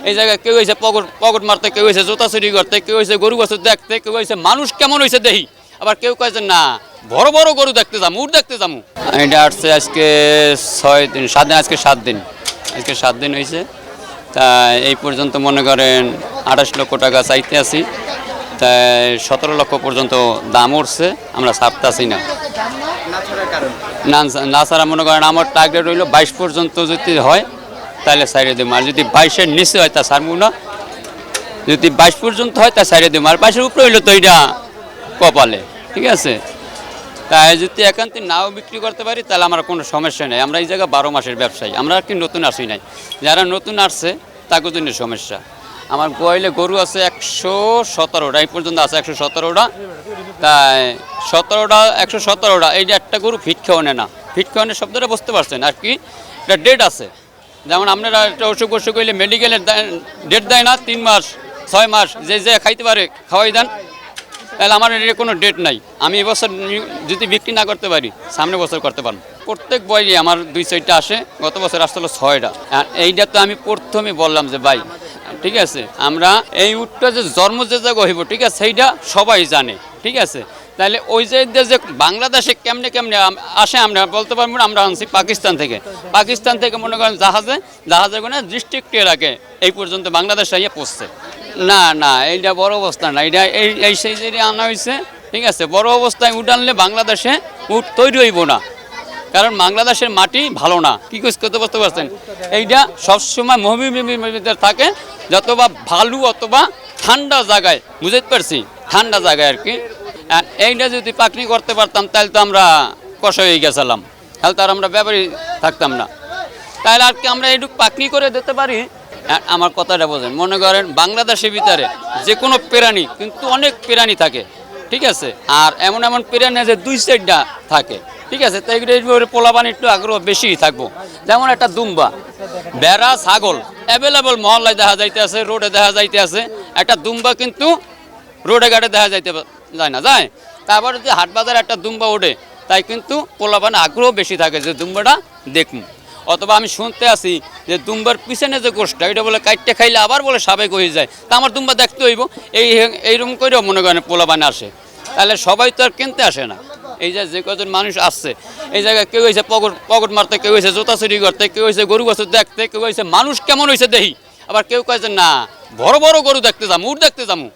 এই জায়গায় কেউ হয়েছে পকট মারতে, কেউ হয়েছে জোতা চুরি করতে, কেউ হয়েছে গরু বাছুর দেখতে, কেউ হয়েছে মানুষ কেমন হয়েছে দেখি, আবার কেউ কয়েছে না বড় বড় গরু দেখতে যাবো, উঠ দেখতে যাবো। এটা আসছে আজকে 6 দিন 7 দিন, আজকে 7 দিন, আজকে 7 দিন হয়েছে। তা এই পর্যন্ত মনে করেন 28 লক্ষ টাকা চাইতে আছি, তাই 17 লক্ষ পর্যন্ত দাম উঠছে, আমরা ছাড়তেছি না। না ছাড়া মনে করেন আমার টার্গেট রইল 22 পর্যন্ত যদি হয় তাহলে সাইডে দেবো, আর যদি 22-এর নিচে হয় তা ছাড়বো না। যদি 22 পর্যন্ত হয় তা সাইডে দেবো, আর 22-এর উপরে হইলো তো এটা কপালে, ঠিক আছে। তাই যদি একান্তে নাও বিক্রি করতে পারি তাহলে আমার কোনো সমস্যা নেই। আমরা এই জায়গায় 12 মাসের ব্যবসায়ী, আমরা আর কি নতুন আসি নাই। যারা নতুন আসছে তাদের জন্য সমস্যা। আমার গোয়ালে গরু আছে 117টা, এই পর্যন্ত আছে 117টা। তাই 117টা এইটা একটা গরু ফিট খাওয়ানে না, ফিট খাওয়ানোর শব্দটা বুঝতে পারছেন আর কি, এটা ডেট আছে। যেমন আপনারা একটা অসুখ হইলে মেডিকেলের ডেট দেয় না, 3 মাস 6 মাস যে খাইতে পারে খাওয়াই দেন, তাহলে আমার এটা কোনো ডেট নাই। আমি এবছর যদি বিক্রি না করতে পারি সামনে বছর করতে পারবো। প্রত্যেক বয়ই আমার 2-4টা আসে, গত বছর আসছিল 6টা। আর এইটা তো আমি প্রথমে বললাম যে ভাই ঠিক আছে, আমরা এই উটটা যে জন্ম যে জায়গা হইব, ঠিক আছে, সেইটা সবাই জানে, ঠিক আছে। তাহলে ওই যে বাংলাদেশে কেমনে কেমনে আসে আমরা বলতে পারবো না। আমরা আনছি পাকিস্তান থেকে মনে করেন জাহাজে কোনো ডিস্ট্রিক্টে রাখে, এই পর্যন্ত বাংলাদেশ আইয়া পড়ছে না এইটা বড় অবস্থা না, এইটা এই সেই যে আনা হয়েছে, ঠিক আছে। বড় অবস্থায় উঠ আনলে বাংলাদেশে উট তৈরি হইব না, কারণ বাংলাদেশের মাটি ভালো না। কি করতে বুঝতে পারছেন, এইটা সবসময় মহিমিতে থাকে, যতবা ভালো অথবা ঠান্ডা জায়গায়, বুঝতে পারছি, ঠান্ডা জায়গায় আর কি। আর এইটা যদি পাকনি করতে পারতাম তাহলে তো আমরা কষা হয়ে গেছিলাম, তাহলে তার আমরা ব্যাপারই থাকতাম না। তাহলে আর কি আমরা এইটুকু পাকনি করে দিতে পারি। আমার কথাটা বোঝেন, মনে করেন বাংলাদেশের ভিতরে যে কোনো প্রাণী কিন্তু অনেক প্রাণী থাকে, ঠিক আছে। আর এমন প্রাণী আছে 2-4টা থাকে, ঠিক আছে। তাই পোলাপানি একটু আগ্রহ বেশি থাকবো। যেমন একটা দুম্বা, বেড়া, ছাগল অ্যাভেলেবল মহল্লায় দেখা যাইতে আছে, রোডে দেখা যাইতে আছে। একটা দুম্বা কিন্তু রোডে ঘাটে দেখা যাইতে যায় না, যায়। তারপর যদি হাট বাজারে একটা দুম্বা ওঠে, তাই কিন্তু পোলাপানি আগ্রহ বেশি থাকে যে দুম্বাটা দেখুন। অথবা আমি শুনতে আসি যে দুম্বার পিছনে যে গোষ্ঠটা, এটা বলে কাইটটা খাইলে আবার বলে সাবেক হয়ে যায়, তা আমার দুম্বা দেখতে হইব, এইরকম করেও মনে করেন পোলাপানি আসে। তাহলে সবাই তো আর কিনতে আসে না। এই যে কজন মানুষ আসছে, এই জায়গায় কেউ হয়েছে পকট মারতে, কেউ হয়েছে জোতা চুরি করতে, কেউ হয়েছে গরু বাছুর দেখতে, কেউ হয়েছে মানুষ কেমন হয়েছে দেখি, আবার কেউ কয়েছে না বড় বড় গরু দেখতে যাবো, উঠ দেখতে যাবো।